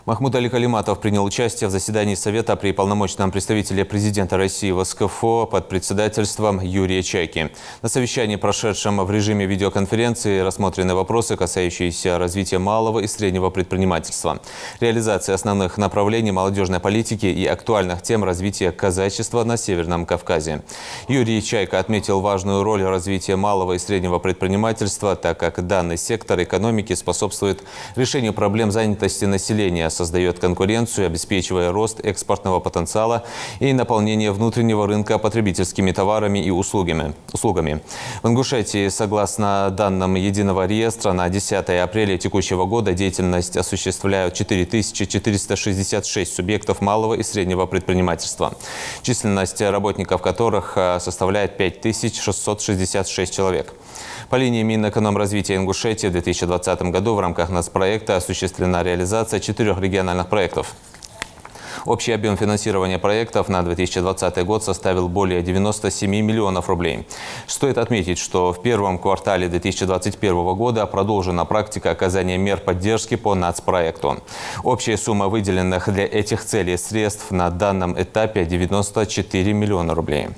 Махмуд Али Калиматов принял участие в заседании Совета при полномочном представителе президента России в СКФО под председательством Юрия Чайки. На совещании, прошедшем в режиме видеоконференции, рассмотрены вопросы, касающиеся развития малого и среднего предпринимательства, реализации основных направлений молодежной политики и актуальных тем развития казачества на Северном Кавказе. Юрий Чайка отметил важную роль развития малого и среднего предпринимательства, так как данный сектор экономики способствует решению проблем занятости населения, создает конкуренцию, обеспечивая рост экспортного потенциала и наполнение внутреннего рынка потребительскими товарами и услугами. В Ингушетии, согласно данным Единого реестра, на 10 апреля текущего года деятельность осуществляют 4466 субъектов малого и среднего предпринимательства, численность работников которых составляет 5666 человек. По линии Минэкономразвития Ингушетии в 2020 году в рамках нацпроекта осуществлена реализация 4 региональных проектов. Общий объем финансирования проектов на 2020 год составил более 97 миллионов рублей. Стоит отметить, что в первом квартале 2021 года продолжена практика оказания мер поддержки по нацпроекту. Общая сумма выделенных для этих целей средств на данном этапе 94 миллиона рублей.